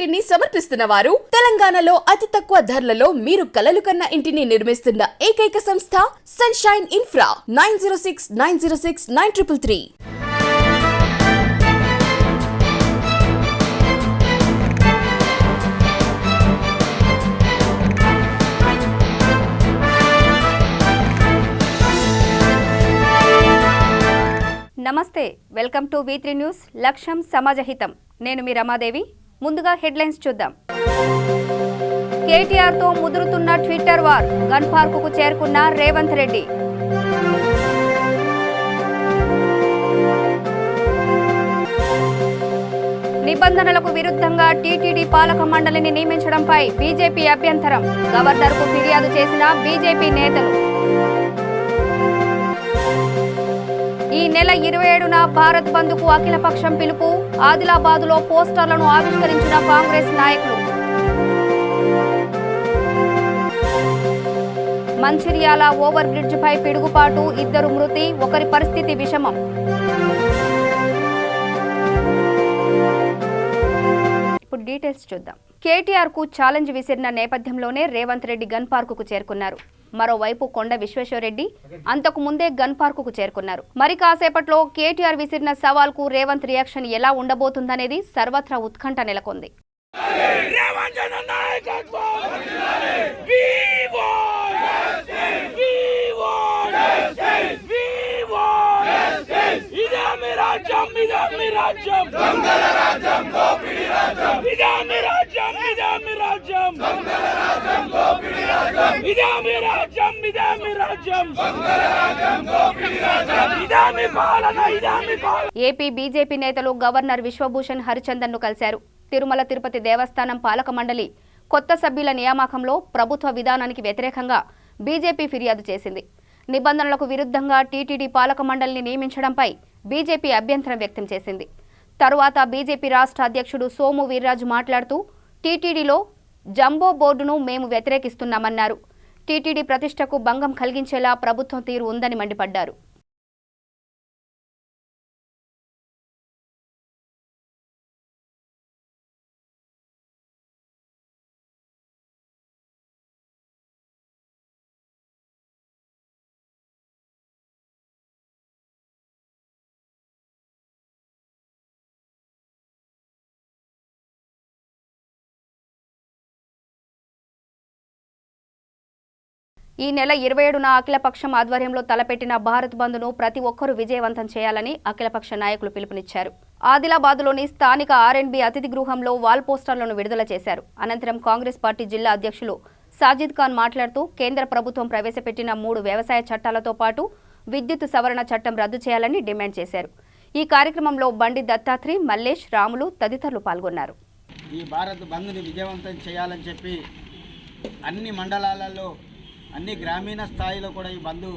ఇంటిని సమర్పిస్తున్న వారు తెలంగాణలో అతి తక్కువ ధరలలో మీరు కలలు కన్న ఇంటిని నిర్మిస్తున్న ఏకైక సంస్థ సన్షైన్ ఇన్ఫ్రా 9069069333. నమస్తే, వెల్కమ్ టు V3 న్యూస్. లక్ష్యం సమాజహితం. నేను మీ రమాదేవి. ముందుగా హెడ్లైన్స్ చూద్దాం. కేటీఆర్ తో ముదురుతున్న ట్విట్టర్ వార్. గన్ పార్కుకు చేరుకున్న రేవంత్ రెడ్డి. నిబంధనలకు విరుద్ధంగా టీటీడీ పాలక మండలిని నియమించడంపై బీజేపీ అభ్యంతరం. గవర్నర్కు ఫిర్యాదు చేసిన బీజేపీ నేతలు. ఈ నెల 27న భారత్ బంద్కు అఖిలపక్షం పిలుపు. ఆదిలాబాద్లో పోస్టర్లను ఆవిష్కరించిన కాంగ్రెస్ నాయకులు. మంచిర్యాల ఓవర్ బ్రిడ్జిపై పిడుగుపాటు, 2 మృతి, ఒకరి పరిస్థితి విషమం. ఇప్పుడు డీటెయిల్స్ చూద్దాం. కేటీఆర్ కు ఛాలెంజ్ విసిరిన నేపథ్యంలోనే రేవంత్ రెడ్డి గన్ పార్కుకు చేరుకున్నారు. మరోవైపు కొండ విశ్వేశ్వరరెడ్డి అంతకు ముందే గన్ పార్కుకు చేరుకున్నారు. మరి కాసేపట్లో కేటీఆర్ విసిరిన సవాల్కు రేవంత్ రియాక్షన్ ఎలా ఉండబోతుందనేది సర్వత్రా ఉత్కంఠ నెలకొంది. ఏపీ బీజేపీ నేతలు గవర్నర్ విశ్వభూషణ్ హరిచందన్ ను కలిశారు. తిరుమల తిరుపతి దేవస్థానం పాలక మండలి కొత్త సభ్యుల నియామకంలో ప్రభుత్వ విధానానికి వ్యతిరేకంగా బీజేపీ ఫిర్యాదు చేసింది. నిబంధనలకు విరుద్ధంగా టీటీడీ పాలక మండలిని నియమించడంపై బీజేపీ అభ్యంతరం వ్యక్తం చేసింది. తరువాత బీజేపీ రాష్ట్ర అధ్యక్షుడు సోము వీర్రాజు మాట్లాడుతూ టీటీడీలో జంబో బోర్డును మేము వ్యతిరేకిస్తున్నామన్నారు. టీటీడీ ప్రతిష్టకు భంగం కలిగించేలా ప్రభుత్వం తీరు ఉందని మండిపడ్డారు. ఈ నెల 27న అఖిలపక్షం ఆధ్వర్యంలో తలపెట్టిన భారత్ బంద్ను ప్రతి ఒక్కరూ విజయవంతం చేయాలని అఖిలపక్ష నాయకులు పిలుపునిచ్చారు. ఆదిలాబాద్లోని స్థానిక R&B అతిథి గృహంలో వాల్ పోస్టర్లను విడుదల చేశారు. అనంతరం కాంగ్రెస్ పార్టీ జిల్లా అధ్యక్షులు సాజిద్ ఖాన్ మాట్లాడుతూ కేంద్ర ప్రభుత్వం ప్రవేశపెట్టిన 3 వ్యవసాయ చట్టాలతో పాటు విద్యుత్ సవరణ చట్టం రద్దు చేయాలని డిమాండ్ చేశారు. ఈ కార్యక్రమంలో బండి దత్తాత్రి, మల్లేష్, రాములు తదితరులు పాల్గొన్నారు. ఈ భారత్ బంద్ని విజయవంతం చేయాలని చెప్పి అన్ని మండలాలలో, అన్ని గ్రామీణ స్థాయిలో కూడా ఈ బంద్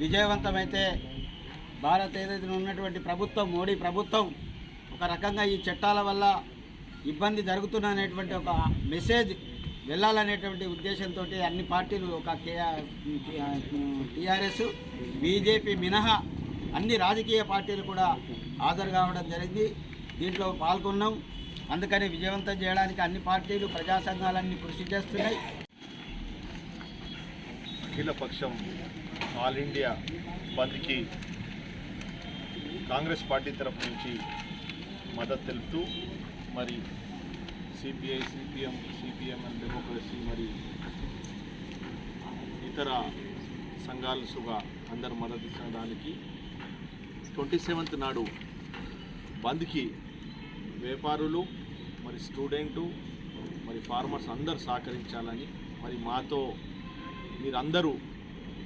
విజయవంతమైతే భారత్ ఏదైతే ఉన్నటువంటి ప్రభుత్వం, మోడీ ప్రభుత్వం ఒక రకంగా ఈ చట్టాల వల్ల ఇబ్బంది జరుగుతున్ననేటువంటి ఒక మెసేజ్ వెళ్ళాలనేటువంటి ఉద్దేశంతో అన్ని పార్టీలు, ఒక టీఆర్ఎస్, బీజేపీ మినహా అన్ని రాజకీయ పార్టీలు కూడా హాజరు కావడం జరిగింది. దీంట్లో పాల్గొన్నాం. అందుకని విజయవంతం చేయడానికి అన్ని పార్టీలు, ప్రజా సంఘాలన్నీ కృషి చేస్తున్నాయి. అఖిలపక్షం ఆల్ ఇండియా బంద్కి కాంగ్రెస్ పార్టీ తరఫు నుంచి మద్దతు తెలుపుతూ మరి సిపిఐ, సిపిఎం అండ్ డెమోక్రసీ మరి ఇతర సంఘాలు సుగా అందరూ మద్దతు ఇచ్చిన దానికి 27th నాడు బంద్కి వ్యాపారులు, మరి స్టూడెంటు, మరి ఫార్మర్స్ అందరూ సహకరించాలని, మరి మాతో మీరందరూ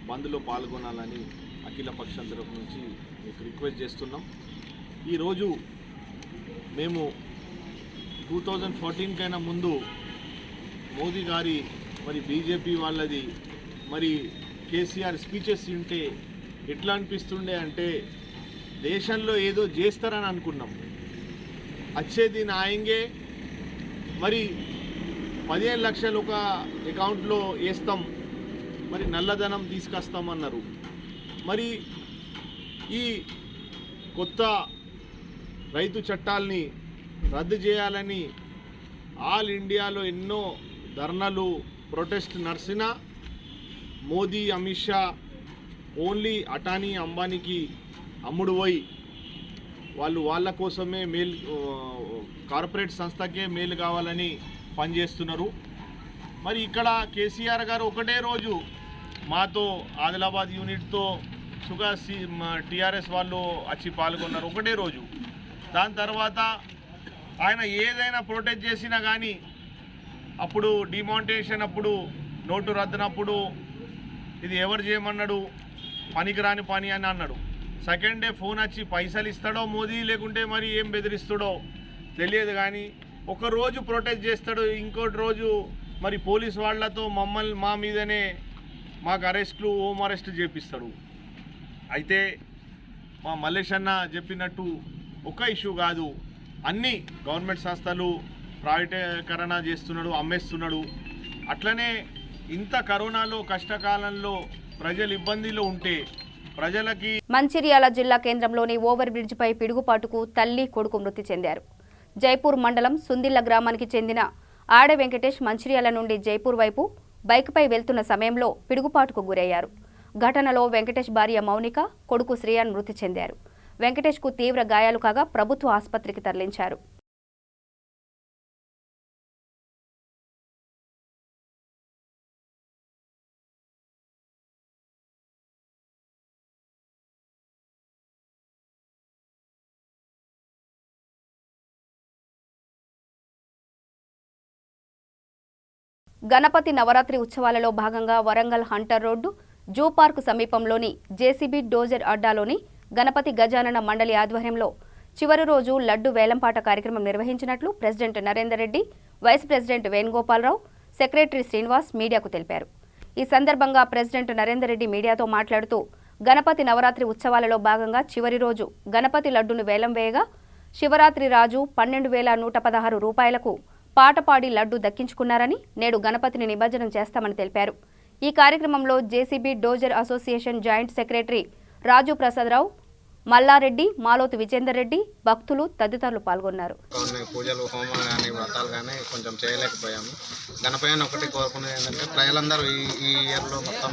బంద్లో పాల్గొనాలని అఖిలపక్షం తరఫు నుంచి మీకు రిక్వెస్ట్ చేస్తున్నాం. ఈరోజు మేము 2014 కైనా ముందు మోదీ గారి మరి బీజేపీ వాళ్ళది మరి కేసీఆర్ స్పీచెస్ వింటే ఎట్లా అనిపిస్తుండే అంటే దేశంలో ఏదో చేస్తారని అనుకున్నాం. వచ్చేది నాయంగే, మరి 15 లక్షలు ఒక అకౌంట్లో వేస్తాం, మరి నల్లధనం తీసుకొస్తామన్నారు. మరి ఈ కొత్త రైతు చట్టాల్ని రద్దు చేయాలని ఆల్ ఇండియాలో ఎన్నో ధర్నాలు ప్రొటెస్ట్ నడిచినా మోదీ అమిత్ షా ఓన్లీ అటానీ అంబానీకి అమ్ముడు పోయి వాళ్ళ కోసమే మేలు కార్పొరేట్ సంస్థకే మేలు కావాలని పనిచేస్తున్నారు. మరి ఇక్కడ కేసీఆర్ గారు ఒకటే రోజు మాతో ఆదిలాబాద్ యూనిట్తో టీఆర్ఎస్ వాళ్ళు వచ్చి పాల్గొన్నారు ఒకటే రోజు. దాని తర్వాత ఆయన ఏదైనా ప్రొటెస్ట్ చేసినా కానీ అప్పుడు డిమానిటైజేషన్ అప్పుడు నోటు రద్దునప్పుడు ఇది ఎవరు చేయమన్నాడు, పనికిరాని పని అని అన్నాడు. సెకండ్ డే ఫోన్ వచ్చి పైసలు ఇస్తాడో మోదీ, లేకుంటే మరి ఏం బెదిరిస్తాడో తెలియదు. కానీ ఒకరోజు ప్రొటెస్ట్ చేస్తాడు, ఇంకోటి రోజు మరి పోలీస్ వాళ్ళతో మా మీదనే మాకు అరెస్టులు హోమ్ అరెస్ట్ చేపిస్తాడు. అయితే మా మల్లేష్ అన్న చెప్పినట్టు ఒక ఇష్యూ కాదు, అన్ని గవర్నమెంట్ సంస్థలు ప్రైవేటీకరణ చేస్తున్నాడు, అమ్మేస్తున్నాడు. అట్లనే ఇంత కరోనాలో కష్టకాలంలో ప్రజలు ఇబ్బందిలో ఉంటే ప్రజలకి మంచిర్యాల జిల్లా కేంద్రంలోని ఓవర్ బ్రిడ్జిపై పిడుగుపాటుకు తల్లి కొడుకు మృతి చెందారు. జైపూర్ మండలం సుందిళ్ల గ్రామానికి చెందిన ఆడ వెంకటేష్ మంచిర్యాల నుండి జైపూర్ వైపు బైక్పై వెళ్తున్న సమయంలో పిడుగుపాటుకు గురయ్యారు. ఘటనలో వెంకటేష్ భార్య మౌనిక, కొడుకు శ్రేయాన్ మృతి చెందారు. వెంకటేష్కు తీవ్ర గాయాలు కాగా ప్రభుత్వ ఆసుపత్రికి తరలించారు. గణపతి నవరాత్రి ఉత్సవాలలో భాగంగా Warangal Hunter road zoo park సమీపంలోని జేసీబీ డోజర్ అడ్డాలోని గణపతి గజానన మండలి ఆధ్వర్యంలో చివరి రోజు లడ్డు వేలంపాట కార్యక్రమం నిర్వహించినట్లు president Narender Reddy, vice president Venugopalarao, secretary Srinivas మీడియాకు తెలిపారు. ఈ సందర్భంగా ప్రెసిడెంట్ నరేందర్ రెడ్డి మీడియాతో మాట్లాడుతూ గణపతి నవరాత్రి ఉత్సవాలలో భాగంగా చివరి రోజు గణపతి లడ్డును వేలం వేయగా శివరాత్రి రాజు 12,116 రూపాయలకు పాట పాడి లడ్డు దక్కించుకున్నారని, నేడు గణపతిని నిమజ్జనం చేస్తామని తెలిపారు. ఈ కార్యక్రమంలో JCB dozer association joint secretary Raju Prasadarao, Mallareddy, Malothu Vijender Reddy, భక్తులు తదితరులు పాల్గొన్నారు. పూజలు, హోమాలు కానీ వ్రతాలు కానీ కొంచెం చేయలేకపోయాము. గణపయ్యని ఒకటి కోరుకునేది ఏంటంటే ప్రజలందరూ ఈ ఇయర్లో మొత్తం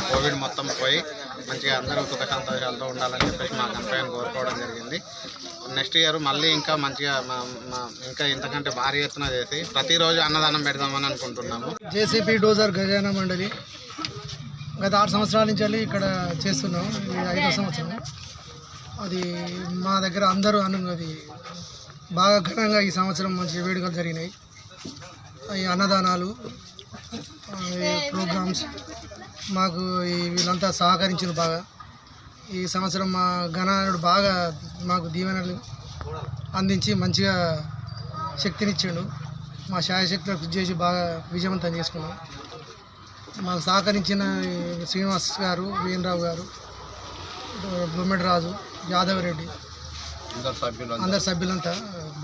కోవిడ్ మొత్తం పోయి మంచిగా అందరూ సుఖ సంతోషాలతో ఉండాలని చెప్పేసి మా గణపయ్యని కోరుకోవడం జరిగింది. నెక్స్ట్ ఇయర్ మళ్ళీ ఇంకా మంచిగా ఇంకా ఇంతకంటే భారీ ఎత్తున చేసి ప్రతిరోజు అన్నదానం పెడదామని అనుకుంటున్నాము. జేసీబీ డోజర్ గజాన మండలి గత 6 సంవత్సరాల నుంచి ఇక్కడ చేస్తున్నాం. ఇది 5వ సంవత్సరం. అది మా దగ్గర అందరూ అది బాగా ఘనంగా ఈ సంవత్సరం మంచి వేడుకలు జరిగినాయి. ఈ అన్నదానాలు, ప్రోగ్రామ్స్ మాకు వీళ్ళంతా సహకరించారు బాగా. ఈ సంవత్సరం మా గణానుడు బాగా మాకు దీవెనలు అందించి మంచిగా శక్తినిచ్చాడు. మా శాయశక్తులు కృషి చేసి బాగా విజయవంతం చేసుకున్నాం. మాకు సహకరించిన శ్రీనివాస్ గారు, వీణరావు గారు, బొమ్మెడి రాజు, యాదవ్ రెడ్డి, అందరు సభ్యులంతా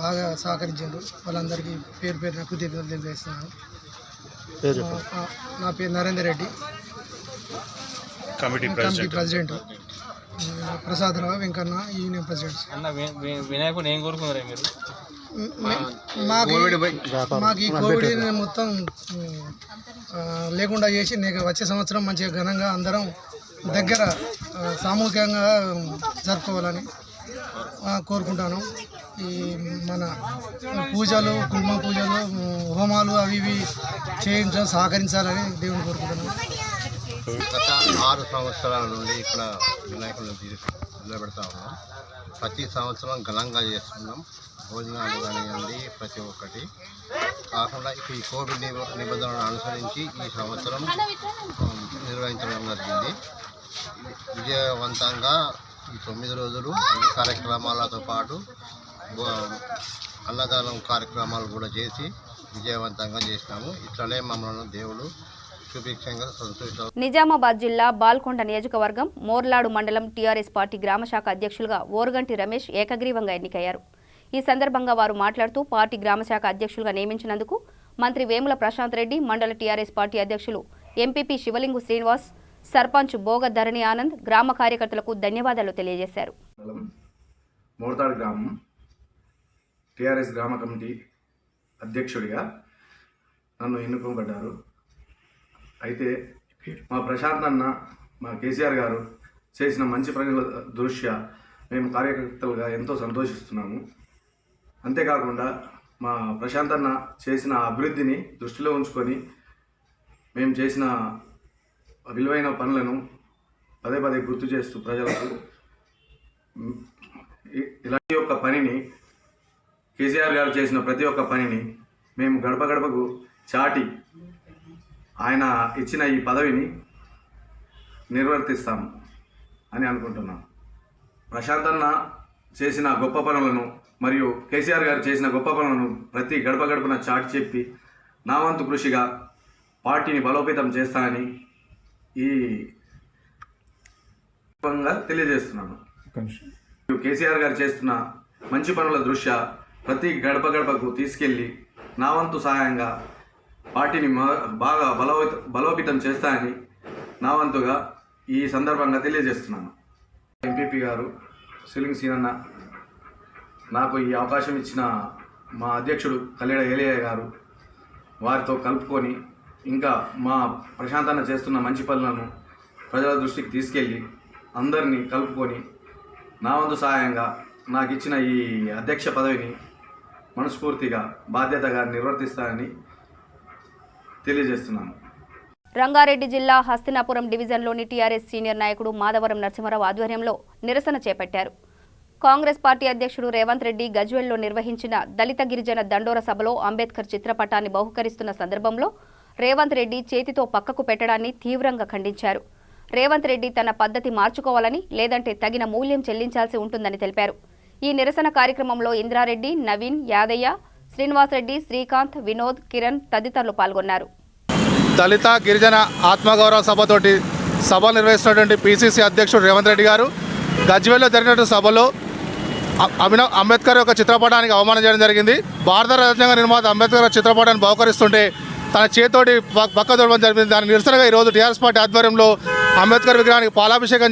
బాగా సహకరించారు. వాళ్ళందరికీ పేరు పేరున కృతజ్ఞతలు తెలియజేస్తున్నాను. నా పేరు Narender Reddy, committee president. Prasadarao, Venkanna union president. వినాయకుడు ఏం కోరుకున్నారా మీరు? మాకు ఈ కోవిడ్ మొత్తం లేకుండా చేసి వచ్చే సంవత్సరం మంచిగా ఘనంగా అందరం దగ్గర సామూహికంగా జరుపుకోవాలని కోరుకుంటాను. ఈ మన పూజలు, కుటుంబ పూజలు, హోమాలు అవి ఇవి చేయించడం సహకరించాలని దేవుని కోరుకుంటున్నాను. గత 6 సంవత్సరాల నుండి ఇక్కడ వినాయకులను నిలబెడతా ఉన్నాం. ప్రతి సంవత్సరం ఘనంగా చేస్తున్నాం. భోజనాలు కానివ్వండి, ప్రతి ఒక్కటి కాకుండా ఇప్పుడు ఈ కోవిడ్ నిబంధనలను అనుసరించి ఈ సంవత్సరం నిర్వహించడం జరిగింది. విజయవంతంగా ఈ 9 రోజులు అన్ని కార్యక్రమాలతో పాటు అన్నదానం కార్యక్రమాలు కూడా చేసి విజయవంతంగా చేసినాము. ఇట్లనే మమ్మల్ని దేవుడు సుభిక్షంగా సంతోషం. నిజామాబాద్ జిల్లా బాల్కొండ నియోజకవర్గం మోర్లాడు మండలం టీఆర్ఎస్ పార్టీ గ్రామశాఖ అధ్యక్షులుగా ఓరుగంటి రమేష్ ఏకగ్రీవంగా ఎన్నికయ్యారు. ఈ సందర్భంగా వారు మాట్లాడుతూ పార్టీ గ్రామశాఖ అధ్యక్షులుగా నియమించినందుకు మంత్రి వేముల ప్రశాంత్ రెడ్డి, మండల టీఆర్ఎస్ పార్టీ అధ్యక్షులు ఎంపీపీ శివలింగు శ్రీనివాస్, సర్పంచ్ బోగ ధరణి ఆనంద్, గ్రామ కార్యకర్తలకు ధన్యవాదాలు తెలియజేశారు. మోర్తాడు గ్రామం టీఆర్ఎస్ గ్రామ కమిటీ అధ్యక్షుడిగా నన్ను ఎన్నుకోబడ్డారు. అయితే మా ప్రశాంత్ అన్న, మా కేసీఆర్ గారు చేసిన మంచి పనుల దృష్ట్యా మేము కార్యకర్తలుగా ఎంతో సంతోషిస్తున్నాము. అంతేకాకుండా మా ప్రశాంత్ అన్న చేసిన అభివృద్ధిని దృష్టిలో ఉంచుకొని మేము చేసిన విలువైన పనులను పదే పదే గుర్తు చేస్తూ ప్రజలకు ఇలాంటి ఒక్క పనిని, కేసీఆర్ గారు చేసిన ప్రతి ఒక్క పనిని మేము గడప గడపకు చాటి ఆయన ఇచ్చిన ఈ పదవిని నిర్వర్తిస్తాము అని అనుకుంటున్నాం. ప్రశాంత్ అన్న చేసిన గొప్ప పనులను మరియు కేసీఆర్ గారు చేసిన గొప్ప పనులను ప్రతి గడప గడపన చాటి చెప్పి నా వంతు కృషిగా పార్టీని బలోపేతం చేస్తానని ఈ తెలియజేస్తున్నాను. కేసీఆర్ గారు చేస్తున్న మంచి పనుల దృష్ట్యా ప్రతి గడప గడపకు తీసుకెళ్ళి నా వంతు సహాయంగా పార్టీని బాగా బలోపేతం చేస్తానని నా వంతుగా ఈ సందర్భంగా తెలియజేస్తున్నాను. ఎంపీపీ గారు సిలింగ్ సీనన్న, నాకు ఈ అవకాశం ఇచ్చిన మా అధ్యక్షుడు కల్లెడ ఏలయ్య గారు, వారితో కలుపుకొని ఇంకా మా ప్రశాంతన్న చేస్తున్న మంచి పనులను ప్రజల దృష్టికి తీసుకెళ్ళి అందరినీ కలుపుకొని నా వంతు సహాయంగా నాకు ఇచ్చిన ఈ అధ్యక్ష పదవిని మనస్ఫూర్తిగా బాధ్యతగా నిర్వర్తిస్తానని తెలియజేస్తున్నాను. రంగారెడ్డి జిల్లా హస్తినాపురం డివిజన్లోని టీఆర్ఎస్ సీనియర్ నాయకుడు మాధవరం నరసింహారావు ఆధ్వర్యంలో నిరసన చేపట్టారు. కాంగ్రెస్ పార్టీ అధ్యక్షుడు రేవంత్ రెడ్డి గజ్వేల్లో నిర్వహించిన దళిత గిరిజన దండోర సభలో అంబేద్కర్ చిత్రపటాన్ని బహుకరిస్తున్న సందర్భంలో రేవంత్ రెడ్డి చేతితో పక్కకు పెట్టడాన్ని తీవ్రంగా ఖండించారు. రేవంత్ రెడ్డి తన పద్ధతి మార్చుకోవాలని, లేదంటే తగిన మూల్యం చెల్లించాల్సి ఉంటుందని తెలిపారు. ఈ నిరసన కార్యక్రమంలో ఇంద్రారెడ్డి, నవీన్, యాదయ్య, శ్రీనివాసరెడ్డి, శ్రీకాంత్, వినోద్, కిరణ్ తదితరులు పాల్గొన్నారు. దళిత గిరిజన ఆత్మగౌరవ సభతోటి సభ నిర్వహిస్తున్నటువంటి పిసిసి అధ్యక్షుడు రేవంత్ రెడ్డి గారు గజ్వేల్లో జరిగినటువంటి సభలో అంబేద్కర్ యొక్క చిత్రపటానికి అవమానం చేయడం జరిగింది. భారత రాజ్యాంగ నిర్మాత అంబేద్కర్ చిత్రపటాన్ని బహుకరిస్తుంటే తన చేతోటి పక్క తోడడం జరిగింది. దాని నిరసనగా ఈరోజు టీఆర్ఎస్ పార్టీ ఆధ్వర్యంలో అంబేద్కర్ విగ్రహానికి పాలాభిషేకం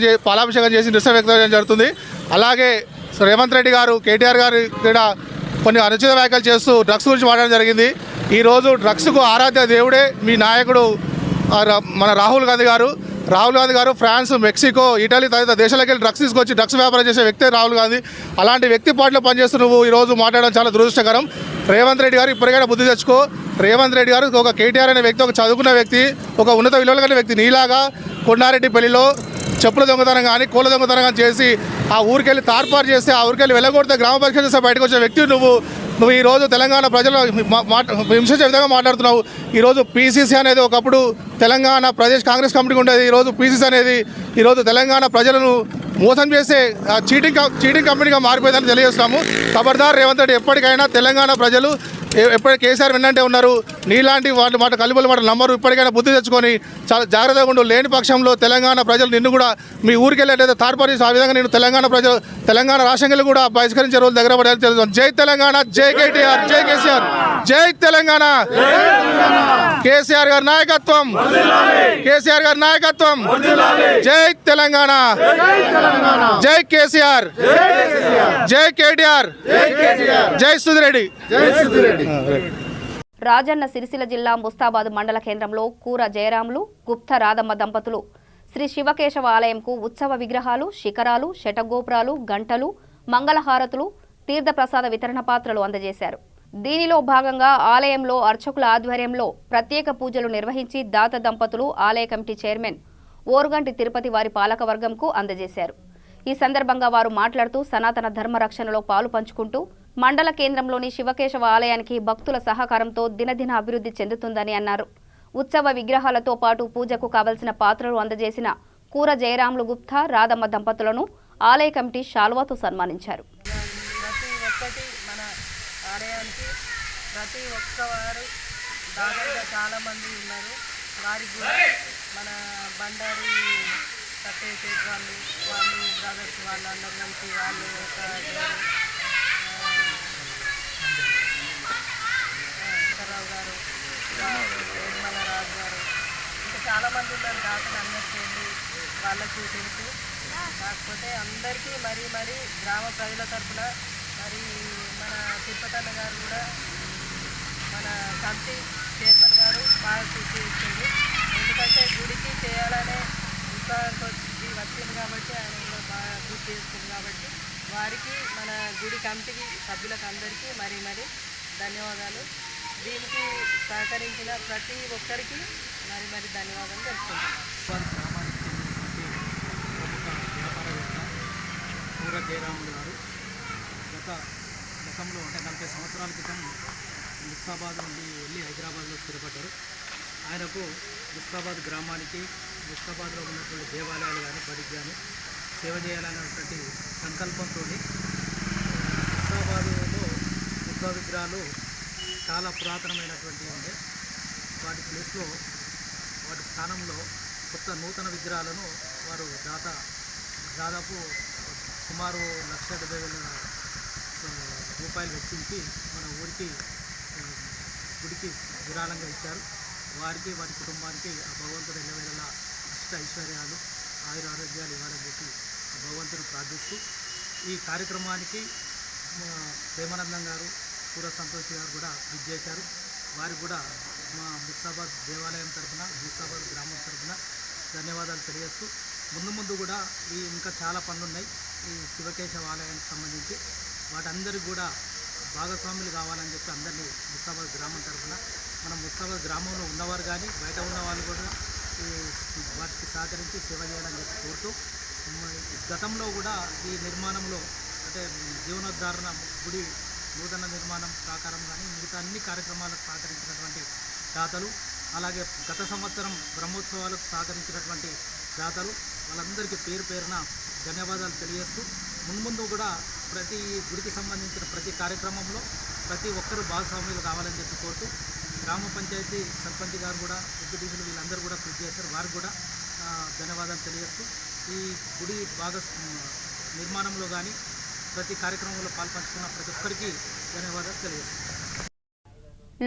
చేసి నిరసన వ్యక్తం చేయడం జరుగుతుంది. అలాగే రేవంత్ రెడ్డి గారు, కేటీఆర్ గారు కూడా కొన్ని అనుచిత వ్యాఖ్యలు చేస్తూ డ్రగ్స్ గురించి మాట్లాడడం జరిగింది. ఈరోజు డ్రగ్స్కు ఆరాధ్య దేవుడే మీ నాయకుడు మన రాహుల్ గాంధీ గారు ఫ్రాన్స్, మెక్సికో, ఇటలీ తదితర దేశాలకు వెళ్ళి డ్రగ్స్ తీసుకొచ్చి డ్రగ్స్ వ్యాపారం చేసే వ్యక్తే రాహుల్ గాంధీ. అలాంటి వ్యక్తి పార్టీలో పనిచేస్తూ నువ్వు ఈరోజు మాట్లాడడం చాలా దురదృష్టకరం. రేవంత్ రెడ్డి గారు ఇప్పటికైనా బుద్ధి తెచ్చుకో. రేవంత్ రెడ్డి గారు ఒక కేటీఆర్ అనే వ్యక్తి, ఒక చదువుకున్న వ్యక్తి, ఒక ఉన్నత విలువలు కలిగిన వ్యక్తి. నీలాగా కొండారెడ్డి పెళ్లిలో చెప్పుల దొంగతనం కానీ, కోళ్ళ దొంగతనం కానీ చేసి ఆ ఊరికెళ్ళి తార్పాటు చేస్తే, ఆ ఊరికెళ్ళి వెళ్ళగొడితే గ్రామ పరిషత్ చేస్తే బయటకు వచ్చే వ్యక్తి నువ్వు ఈరోజు తెలంగాణ ప్రజలు హింసించే విధంగా మాట్లాడుతున్నావు. ఈరోజు పీసీసీ అనేది ఒకప్పుడు తెలంగాణ ప్రదేశ్ కాంగ్రెస్ కమిటీకి ఉండేది. ఈరోజు పీసీసీ అనేది ఈరోజు తెలంగాణ ప్రజలను మోసం చేసే చీటింగ్ కంపెనీగా మారిపోయిందని తెలియజేస్తున్నాము. ఖబర్దార్ రేవంత్ రెడ్డి, ఎప్పటికైనా తెలంగాణ ప్రజలు ఎప్పటికీ కేసీఆర్ వెన్నంటే ఉన్నారు. నీలాంటి వాళ్ళ మాట కలుపుల మాట నమ్మరు. ఇప్పటికైనా బుద్ధి తెచ్చుకొని చాలా జాగ్రత్తగా ఉండు. లేని పక్షంలో తెలంగాణ ప్రజలు నిన్ను కూడా మీ ఊరికి వెళ్ళేటైతే తార్పాటు చేసి ఆ విధంగా నేను తెలంగాణ రాష్ట్రంలో కూడా బహిష్కరించే రోజు దగ్గర పడాలని తెలుస్తుంది. జై తెలంగాణ, జై కేటీఆర్, జై కేసీఆర్, జై తెలంగాణ. కేసీఆర్ గారి నాయకత్వం, కేసీఆర్ గారి నాయకత్వం. జై తెలంగాణ, జై కేసీఆర్, జై కేటీఆర్, జై సుధిరెడ్డి. రాజన్న సిరిసిల్ల జిల్లా ముస్తాబాద్ మండల కేంద్రంలో కూర జయరాములు, గుప్త రాధమ్మ దంపతులు శ్రీ శివకేశవ ఆలయంకు ఉత్సవ విగ్రహాలు, శిఖరాలు, శటగోపురాలు, గంటలు, మంగళహారతులు, తీర్థప్రసాద వితరణ పాత్రలు అందజేశారు. దీనిలో భాగంగా ఆలయంలో అర్చకుల ఆధ్వర్యంలో ప్రత్యేక పూజలు నిర్వహించి దాత దంపతులు ఆలయ కమిటీ చైర్మన్ ఓరుగంటి తిరుపతి వారి పాలకవర్గంకు అందజేశారు. ఈ సందర్భంగా వారు మాట్లాడుతూ సనాతన ధర్మ రక్షణలో పాలు పంచుకుంటూ మండల కేంద్రంలోని శివకేశవ ఆలయానికి భక్తుల సహకారంతో దినదిన అభివృద్ధి చెందుతుందని అన్నారు. ఉత్సవ విగ్రహాలతో పాటు పూజకు కావలసిన పాత్రలు అందజేసిన కూర జయరాములు గుప్తా, రాధమ్మ దంపతులను ఆలయ కమిటీ శాల్వాతో సన్మానించారు. ప్రతి ఒక్కవారు దాదాపుగా చాలామంది ఉన్నారు. వారికి కూడా మన బండారి కట్టేసే వాళ్ళు బ్రదర్స్ వాళ్ళందరూ కలిసి వాళ్ళు ఒక శంకర్రావు గారు, నిర్మలరాజు గారు, ఇంకా చాలామంది ఉన్నారు. దాతలు అన్నట్టు వాళ్ళకి తెలుసు. కాకపోతే అందరికీ మరి గ్రామ ప్రజల తరఫున మరి మన తిరుపతన్న గారు కూడా కమిటీ చైర్మన్ గారు బాగా కృషి చేస్తుంది. ఎందుకంటే గుడికి చేయాలనే ఉత్సాహంతో వచ్చింది కాబట్టి ఆయన కూడా బాగా కృషి చేస్తుంది. కాబట్టి వారికి మన గుడి కమిటీకి సభ్యులకు అందరికీ మరీ ధన్యవాదాలు. దీనికి సహకరించిన ప్రతి ఒక్కరికి మరీ ధన్యవాదాలు తెలుపుకుంటున్నాను. గ్రామానికి చెందినటువంటి ప్రముఖ వ్యాపారవేత్త పూర జయరాములు గారు గతంలో అంటే 40 సంవత్సరాల క్రితం ముస్తాబాద్ నుండి వెళ్ళి హైదరాబాద్లో స్థిరపడ్డారు. ఆయనకు ముస్తాబాద్ గ్రామానికి ముస్తాబాద్లో ఉన్నటువంటి దేవాలయాలు కానీ బడికి కానీ సేవ చేయాలనేటువంటి సంకల్పంతో ముస్తాబాదులో బుద్ధ విగ్రహాలు చాలా పురాతనమైనటువంటివి ఉండే వాటి ప్లేస్లో వాటి స్థానంలో కొత్త నూతన విగ్రహాలను వారు దాదాపు సుమారు 1,70,000 రూపాయలు వెచ్చించి మన ఊరికి గుడికి విరాళంగా ఇచ్చారు. వారికి వారి కుటుంబానికి ఆ భగవంతుడు ఎల్లవేళలా అష్ట ఐశ్వర్యాలు ఆయురారోగ్యాలు ఇవ్వాలని చెప్పి ఆ భగవంతుని ప్రార్థిస్తూ ఈ కార్యక్రమానికి ప్రేమానందం గారు పూర సంతోష్ గారు కూడా విచ్చేశారు. వారికి కూడా మా ముస్తాబాద్ దేవాలయం తరఫున ముస్తాబాద్ గ్రామం తరఫున ధన్యవాదాలు తెలియజేస్తూ ముందు కూడా ఇంకా చాలా పనులు ఉన్నాయి ఈ శివకేశవ ఆలయానికి సంబంధించి వాటందరికీ కూడా భాగస్వాములు కావాలని చెప్పి అందరినీ ముస్తాబాద్ గ్రామం తరఫున మన ముస్తాబాద్ గ్రామంలో ఉన్నవారు కానీ బయట ఉన్న వాళ్ళు కూడా వాటికి సహకరించి సేవ చేయాలని చెప్పి కోరుతూ గతంలో కూడా ఈ నిర్మాణంలో అంటే జీవనోద్ధారణ గుడి నూతన నిర్మాణం ప్రాకారం కానీ మిగతా అన్ని కార్యక్రమాలకు సహకరించినటువంటి దాతలు అలాగే గత సంవత్సరం బ్రహ్మోత్సవాలకు సహకరించినటువంటి దాతలు వాళ్ళందరికీ పేరున ధన్యవాదాలు తెలియజేస్తూ ముందు కూడా ప్రతి గుడికి సంబంధించిన ప్రతి కార్యక్రమంలో ప్రతి ఒక్కరూ భాగస్వాములు కావాలని చెప్పి కోరుతూ గ్రామ పంచాయతీ సర్పంచ్ గారు కూడా ఎంపీటీసీలు వీళ్ళందరూ కూడా కృషి చేశారు. వారికి కూడా ధన్యవాదాలు తెలియజేస్తూ ఈ గుడి నిర్మాణంలో కానీ ప్రతి కార్యక్రమంలో పాల్పంచుకున్న ప్రతి ఒక్కరికి ధన్యవాదాలు తెలియజేస్తున్నారు.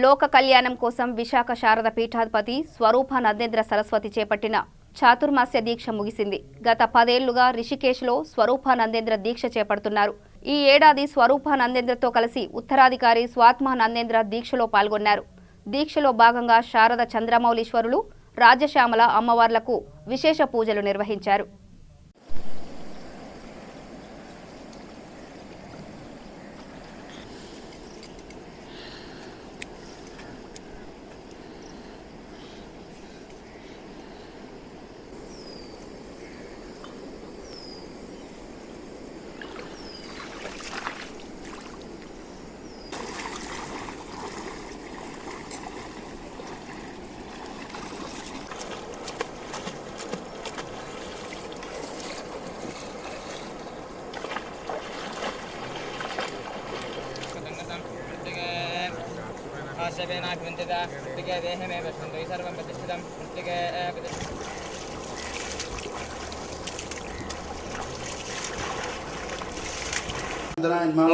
లోక కళ్యాణం కోసం విశాఖ శారద పీఠాధిపతి స్వరూపానందేంద్ర సరస్వతి చేపట్టిన చాతుర్మాస్య దీక్ష ముగిసింది. గత 10 ఏళ్లుగా రిషికేశ్లో స్వరూపానందేంద్ర దీక్ష చేపడుతున్నారు. ఈ ఏడాది స్వరూపానందేంద్రతో కలిసి ఉత్తరాధికారి స్వాత్మానందేంద్ర దీక్షలో పాల్గొన్నారు. దీక్షలో భాగంగా శారద చంద్రమౌళీశ్వరులు రాజశ్యామల అమ్మవార్లకు విశేష పూజలు నిర్వహించారు.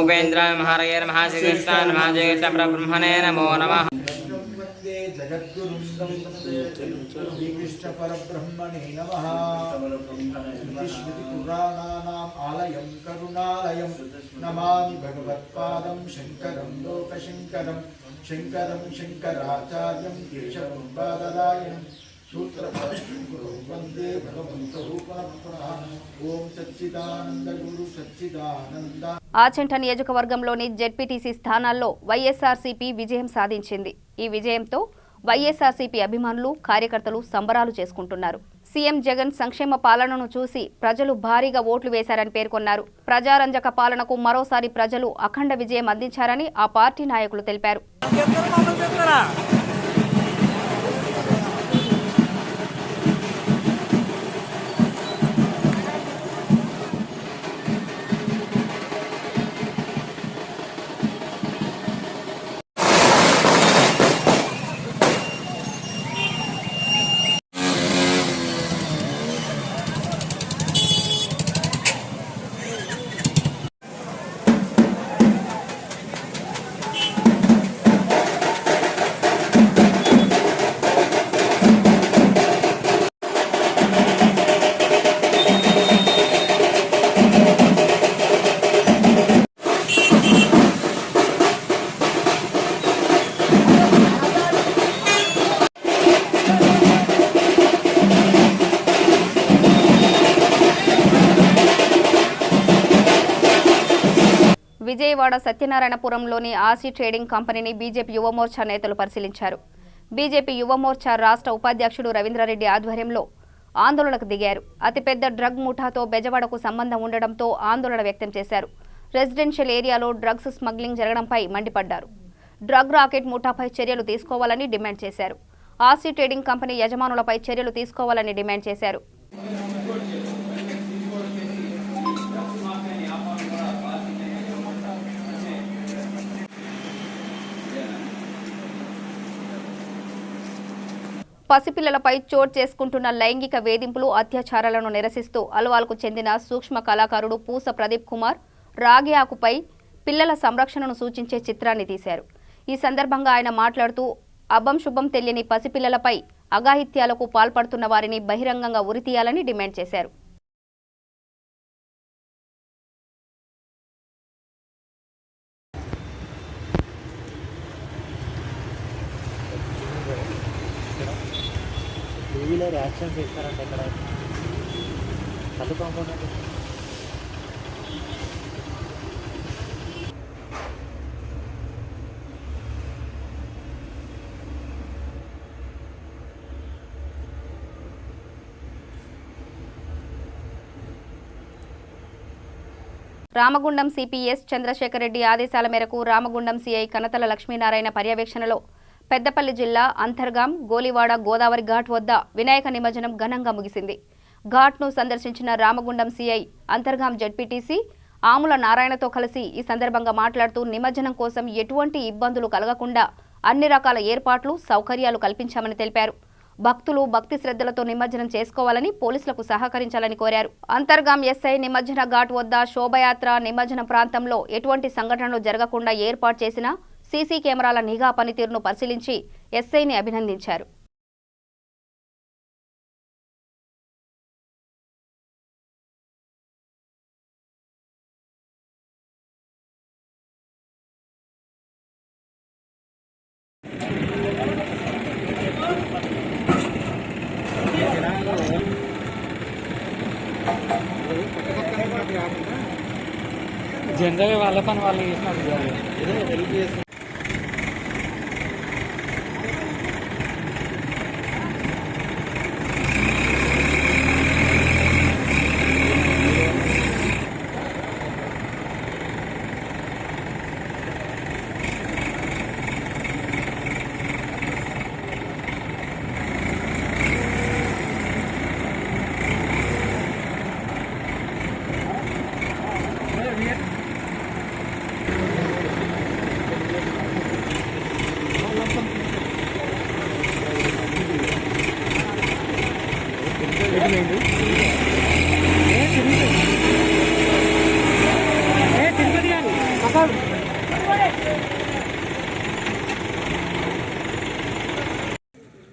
ఉపేంద్రాయ మహారయ నమః శ్రీకృష్ణాయ నమః జయకృష్ణ పరబ్రహ్మణే నమో నమః. శ్రీకృష్ణ పరబ్రహ్మణే నమః. పురాణానాం ఆలయం కరుణాలయం నమామి భగవత్పాదం శంకరం లోకశంకరం శంకరం శంకరాచార్యం కేశవం బాదరాయణం సూత్రభాష్యం వందే భగవంతో పునః. ఓం సచ్చిదానంద గురు సచ్చిదానంద. ఆచంట నియోజకవర్గంలోని జెడ్పీటీసీ స్థానాల్లో వైఎస్ఆర్సీపీ విజయం సాధించింది. ఈ విజయంతో వైఎస్ఆర్సీపీ అభిమానులు కార్యకర్తలు సంబరాలు చేసుకుంటున్నారు. సీఎం జగన్ సంక్షేమ పాలనను చూసి ప్రజలు భారీగా ఓట్లు వేశారని పేర్కొన్నారు. ప్రజారంజక పాలనకు మరోసారి ప్రజలు అఖండ విజయం అందించారని ఆ పార్టీ నాయకులు తెలిపారు. విజయవాడ సత్యనారాయణపురంలోని ఆసి ట్రేడింగ్ కంపెనీని బీజేపీ యువమోర్చా నేతలు పరిశీలించారు. బీజేపీ యువమోర్చా రాష్ట్ర ఉపాధ్యక్షుడు రవీంద్రారెడ్డి ఆధ్వర్యంలో ఆందోళనకు దిగారు. అతిపెద్ద డ్రగ్ ముఠాతో బెజవాడకు సంబంధం ఉండడంతో ఆందోళన వ్యక్తం చేశారు. రెసిడెన్షియల్ ఏరియాలో డ్రగ్స్ స్మగ్లింగ్ జరగడంపై మండిపడ్డారు. డ్రగ్ రాకెట్ ముఠాపై చర్యలు తీసుకోవాలని డిమాండ్ చేశారు. ఆసి ట్రేడింగ్ కంపెనీ యజమానులపై చర్యలు తీసుకోవాలని డిమాండ్ చేశారు. పసిపిల్లలపై చోటు చేసుకుంటున్న లైంగిక వేధింపులు, అత్యాచారాలను నిరసిస్తూ అల్వాల్కు చెందిన సూక్ష్మ కళాకారుడు పూస ప్రదీప్ కుమార్ రాగి ఆకుపై పిల్లల సంరక్షణను సూచించే చిత్రాన్ని తీశారు. ఈ సందర్భంగా ఆయన మాట్లాడుతూ అభం శుభం తెలియని పసిపిల్లలపై అఘాయిత్యాలకు పాల్పడుతున్న వారిని బహిరంగంగా ఉరితీయాలని డిమాండ్ చేశారు. టీవీలో యాక్షన్స్ ఇస్తారంటే ఇక్కడ కళ్ళు కాంపౌండ్ రామగుండం సిపిఎస్ చంద్రశేఖర్ రెడ్డి ఆదేశాల మేరకు రామగుండం సిఐ కనతల లక్ష్మీనారాయణ పర్యవేక్షణలో పెద్దపల్లి జిల్లా అంతర్గాం, గోలివాడ, గోదావరి ఘాట్ వద్ద వినాయక నిమజ్జనం ఘనంగా ముగిసింది. ఘాట్ను సందర్శించిన రామగుండం సిఐ అంతర్గాం జడ్పీటీసీ ఆముల నారాయణతో కలిసి ఈ సందర్భంగా మాట్లాడుతూ నిమజ్జనం కోసం ఎటువంటి ఇబ్బందులు కలగకుండా అన్ని రకాల ఏర్పాట్లు, సౌకర్యాలు కల్పించామని తెలిపారు. భక్తులు భక్తి శ్రద్ధలతో నిమజ్జనం చేసుకోవాలని, పోలీసులకు సహకరించాలని కోరారు. అంతర్గాం ఎస్ఐ నిమజ్జన ఘాట్ వద్ద శోభయాత్ర, నిమజ్జన ప్రాంతంలో ఎటువంటి సంఘటనలు జరగకుండా ఏర్పాటు చేసిన సీసీ కెమెరాల నిఘా పనితీరును పరిశీలించి ఎస్ఐని అభినందించారు. జనరల్గా వాళ్ళ పని వాళ్ళు చేసినట్టు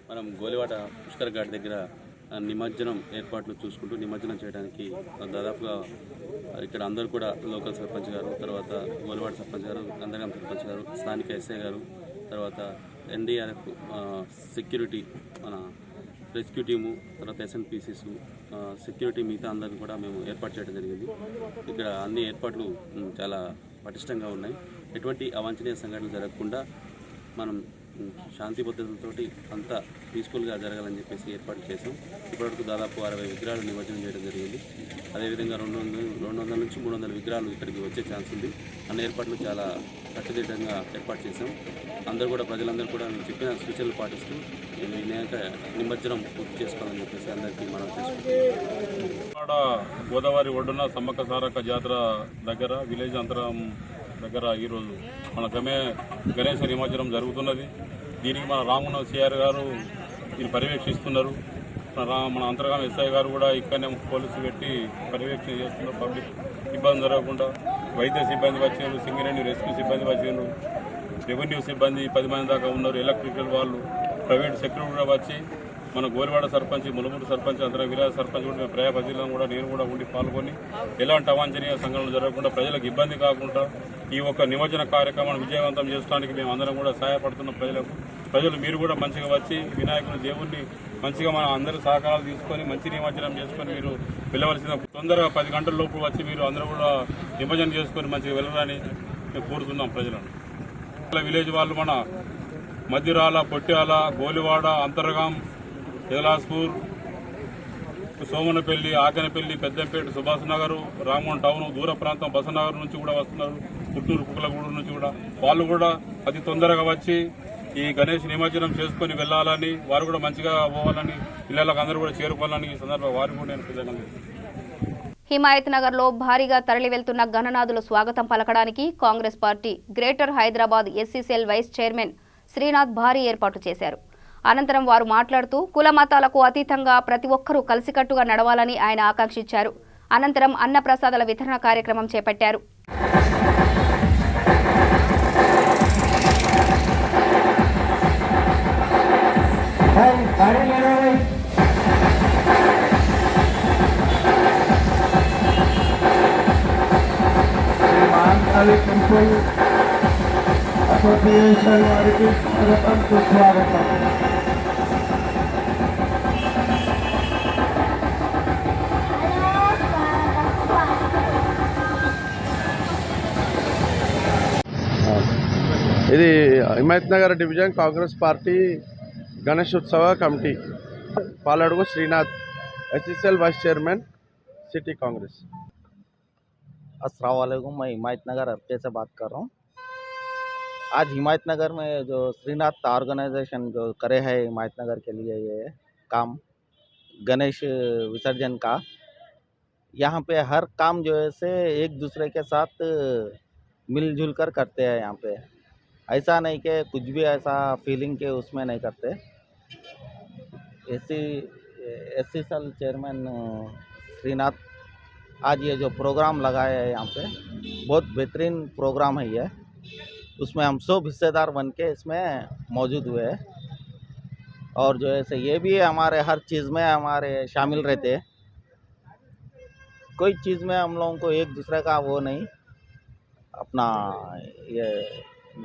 మనం గోలివాడ పుష్కర్ ఘాట్ దగ్గర నిమజ్జనం ఏర్పాట్లు చూసుకుంటూ నిమజ్జనం చేయడానికి దాదాపుగా ఇక్కడ అందరూ కూడా లోకల్ సర్పంచ్ గారు, తర్వాత గోలివాడ సర్పంచ్ గారు, అంతర్గాం సర్పంచ్ గారు, స్థానిక ఎస్ఐ గారు, తర్వాత ఎన్డీఆర్ఎఫ్ సెక్యూరిటీ, మన రెస్క్యూ టీము, తర్వాత ఎస్ఎన్పిసిస్ సెక్యూరిటీ, మిగతా అందరిని కూడా మేము ఏర్పాటు చేయడం జరిగింది. ఇక్కడ అన్ని ఏర్పాట్లు చాలా పటిష్టంగా ఉన్నాయి. ఎటువంటి అవాంఛనీయ సంఘటనలు జరగకుండా మనం శాంతి భద్రతలతోటి అంతా పీస్ఫుల్గా జరగాలని చెప్పేసి ఏర్పాటు చేసాం. ఇప్పటివరకు దాదాపు 60 విగ్రహాలు నిమజ్జనం చేయడం జరిగింది. అదేవిధంగా 200 నుంచి 300 విగ్రహాలు ఇక్కడికి వచ్చే ఛాన్స్ ఉంది. అన్ని ఏర్పాట్లు చాలా కట్టుదిట్టంగా ఏర్పాటు చేసాం. అందరూ కూడా, ప్రజలందరూ కూడా మేము చెప్పిన సూచనలు పాటిస్తూ వినాయక నిమజ్జనం పూర్తి చేసుకోవాలని చెప్పేసి అందరికీ మనం చేసుకుంటాం. గోదావరి ఒడ్డున సమ్మక్క సారక్క జాతర దగ్గర విలేజ్ అంతరం దగ్గర ఈరోజు మన గణేశ నిమజ్జనం జరుగుతున్నది. దీనికి మన రామగుండం సిఆర్ గారు దీన్ని పర్యవేక్షిస్తున్నారు. మన అంతర్గాం ఎస్ఐ గారు కూడా ఇక్కడనే పోలీసు పెట్టి పర్యవేక్షణ చేస్తున్నారు. పబ్లిక్ ఇబ్బంది జరగకుండా వైద్య సిబ్బంది వచ్చారు, సింగరేణి రెస్క్యూ సిబ్బంది వచ్చారు, రెవెన్యూ సిబ్బంది 10 మంది దాకా ఉన్నారు, ఎలక్ట్రికల్ వాళ్ళు, ప్రైవేట్ సెక్యూరిటీ కూడా వచ్చి మన గోలివాడ సర్పంచ్, ములమూరు సర్పంచ్, అంతరం విలేజ్ సర్పంచ్ కూడా మేము ప్రజాప్రతినిధులను కూడా నేను కూడా ఉండి పాల్గొని ఎలాంటి అవాంఛనీయ సంఘటనలు జరగకుండా ప్రజలకు ఇబ్బంది కాకుండా ఈ ఒక్క నిమజ్జన కార్యక్రమాన్ని విజయవంతం చేసుకోవడానికి మేము అందరం కూడా సహాయపడుతున్న ప్రజలు మీరు కూడా మంచిగా వచ్చి వినాయకుని దేవుణ్ణి మంచిగా మన అందరూ సహకారాలు తీసుకొని మంచి నిమజ్జనం చేసుకొని మీరు వెళ్ళవలసిన తొందరగా 10 గంటల లోపు వచ్చి మీరు అందరూ కూడా నిమజ్జనం చేసుకొని మంచిగా వెళ్ళాలని మేము కోరుతున్నాం ప్రజలను. విలేజ్ వాళ్ళు మన మధ్యరాల, పొట్యాల, గోలివాడ, అంతర్గాం, ఎదలాస్పూర్, సోమనపల్లి, ఆకనపల్లి, పెద్దంపేట, సుభాష్ నగర్, రామోహన్ టౌన్, దూర ప్రాంతం బసనగర్ నుంచి కూడా వస్తున్నారు. పుట్టూరు, కుక్కలగూడూరు నుంచి కూడా వాళ్ళు కూడా అతి తొందరగా వచ్చి ఈ గణేష్ నిమజ్జనం చేసుకుని వెళ్ళాలని, వారు కూడా మంచిగా పోవాలని, పిల్లలకు అందరూ కూడా చేరుకోవాలని ఈ సందర్భంగా వారు కూడా నేను కృతజ్ఞతలు. హిమాయత్ నగర్లో భారీగా తరలి వెళ్తున్న గణనాథులు స్వాగతం పలకడానికి Congress party greater Hyderabad SCCL vice chairman Srinath భారీ ఏర్పాటు చేశారు. అనంతరం వారు మాట్లాడుతూ కుల మతాలకు అతీతంగా ప్రతి ఒక్కరూ కలిసికట్టుగా నడవాలని ఆయన ఆకాంక్షించారు. అనంతరం అన్నప్రసాదాల వితరణ కార్యక్రమం చేపట్టారు. టెంపుల్ అసోసియేషన్ వారికి స్వాగతం, సుస్వాగతం. ఇది హిమాయత్ నగర్ డివిజన్ కాంగ్రెస్ పార్టీ గణేష్ ఉత్సవ committee, Paladugu Srinath, SSL vice chairman city Congress. अस्सलाम वालेकुम, मैं हिमायत नगर हफ्ते से बात कर रहा हूँ। आज हिमायत नगर में जो श्रीनाथ ऑर्गेनाइजेशन जो करे है हिमायत नगर के लिए ये काम गणेश विसर्जन का, यहाँ पे हर काम जो है से एक दूसरे के साथ मिलजुल कर करते हैं। यहाँ पे ऐसा नहीं कि कुछ भी ऐसा फीलिंग के उसमें नहीं करते। एसएसएल चेयरमैन श्रीनाथ आज ये जो प्रोग्राम लगाया है यहाँ पे बहुत बेहतरीन प्रोग्राम है ये, उसमें हम सब हिस्सेदार बन के इसमें मौजूद हुए हैं। और जो है से ये भी हमारे हर चीज़ में हमारे शामिल रहते हैं। कोई चीज़ में हम लोगों को एक दूसरे का वो नहीं, अपना ये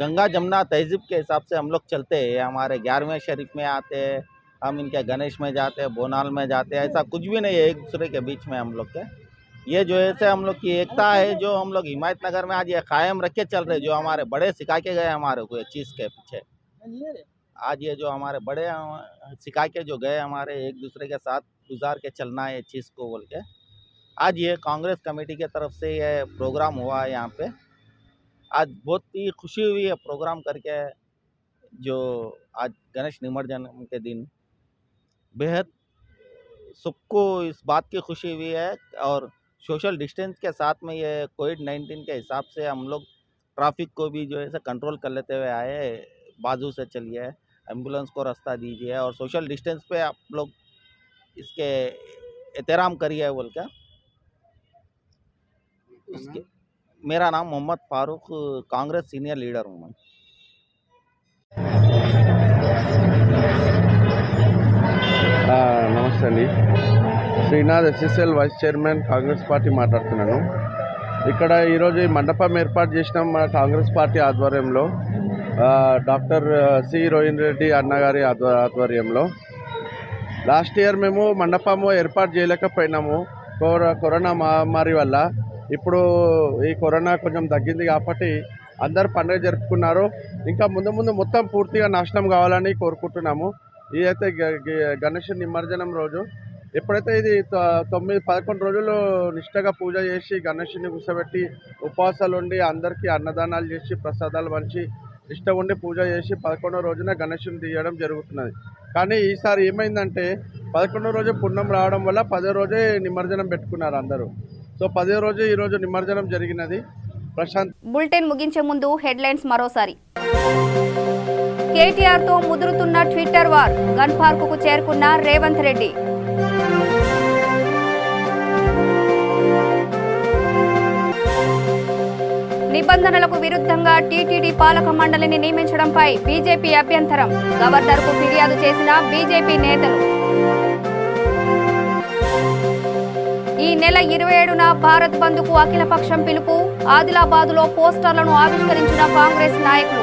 गंगा जमुना तहजीब के हिसाब से हम लोग चलते हैं। हमारे 11वें शरीफ में आते हैं, हम इनके गणेश में जाते हैं, बोनाल में जाते हैं, ऐसा कुछ भी नहीं है एक दूसरे के बीच में हम लोग के। ये जो है से हम लोग की एकता है, जो हम लोग हिमायत नगर में आज ये कायम रख के चल रहे, जो हमारे बड़े सिखा के गए हमारे को चीज़ के पीछे। आज ये जो हमारे बड़े सिखा के जो गए हमारे एक दूसरे के साथ गुजार के चलना है चीज़ को बोल के, आज ये कांग्रेस कमेटी के तरफ से ये प्रोग्राम हुआ है यहाँ पे। आज बहुत ही खुशी हुई है प्रोग्राम करके, जो आज गणेश निमज्जन के दिन बेहद सबको इस बात की खुशी हुई है। और सोशल डिस्टेंस के साथ में ये कोविड-19 के हिसाब से हम लोग ट्रैफिक को भी जो है से कंट्रोल कर लेते हुए आए। बाजू से चलिए, एम्बुलेंस को रास्ता दीजिए और सोशल डिस्टेंस पे आप लोग इसके एहतराम करिए बोल के। मेरा नाम मोहम्मद फारूक, कांग्रेस सीनियर लीडर हूँ मैं। నమస్తే అండి, Srinath SSL vice chairman Congress party మాట్లాడుతున్నాను. ఇక్కడ ఈరోజు ఈ మండపం ఏర్పాటు చేసినాం మన కాంగ్రెస్ పార్టీ ఆధ్వర్యంలో, డాక్టర్ సి రోహిన్ రెడ్డి అన్నగారి ఆధ్వర్యంలో. లాస్ట్ ఇయర్ మేము మండపము ఏర్పాటు చేయలేకపోయినాము కరోనా మహమ్మారి వల్ల. ఇప్పుడు ఈ కరోనా కొంచెం తగ్గింది కాబట్టి అందరు పండుగ జరుపుకున్నారు. ఇంకా ముందు మొత్తం పూర్తిగా నాశనం కావాలని కోరుకుంటున్నాము. ఇదైతే గణేష్ నిమజ్జనం రోజు, ఎప్పుడైతే ఇది 9-11 రోజులు నిష్టగా పూజ చేసి గణేష్ని కూర్చోబెట్టి ఉపవాసాలు ఉండి అందరికీ అన్నదానాలు చేసి ప్రసాదాలు పంచి నిష్ట ఉండి పూజ చేసి 11వ రోజున గణేష్ని తీయడం జరుగుతున్నది. కానీ ఈసారి ఏమైందంటే 11వ రోజు పుణ్యం రావడం వల్ల 10వ రోజే నిమజ్జనం పెట్టుకున్నారు అందరూ. సో 10వ రోజు ఈరోజు నిమజ్జనం జరిగినది. ప్రశాంత్. బులెటిన్ ముగించే ముందు హెడ్లైన్స్ మరోసారి. కేటీఆర్ తో ముదురుతున్న ట్విట్టర్ వార్, గన్ పార్క్ కు చేరుకున్న రేవంత్ రెడ్డి. నిబంధనలకు విరుద్ధంగా టీటీడీ పాలక మండలిని నియమించడంపై బీజేపీ అభ్యంతరం, గవర్నర్ కు ఫిర్యాదు చేసిన బీజేపీ నేతలు. ఈ నెల 27న భారత్ బంద్ కు అఖిలపక్షం పిలుపు, ఆదిలాబాదులో పోస్టర్లను ఆవిష్కరించిన కాంగ్రెస్ నాయకులు.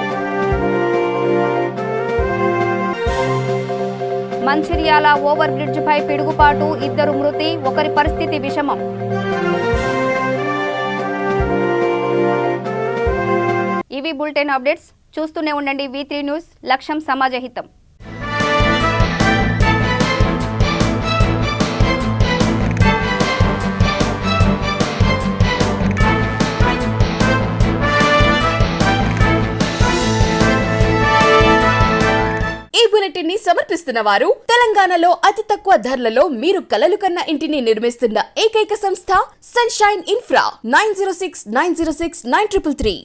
మంచిర్యాల ఓవర్ బ్రిడ్జ్ పై పిడుగుపాటు, 2 మృతి, 1 పరిస్థితి విషమం. ఇవి బులెటిన్ అప్డేట్స్. చూస్తూనే ఉండండి V3 న్యూస్. లక్ష్యం సమాజహితం. ఈ బులెటిన్ ని సమర్పిస్తున్న వారు తెలంగాణలో అతి తక్కువ ధరలలో మీరు కలలు కన్న ఇంటిని నిర్మిస్తున్న ఏకైక సంస్థ సన్షైన్ ఇన్ఫ్రా 9069069333.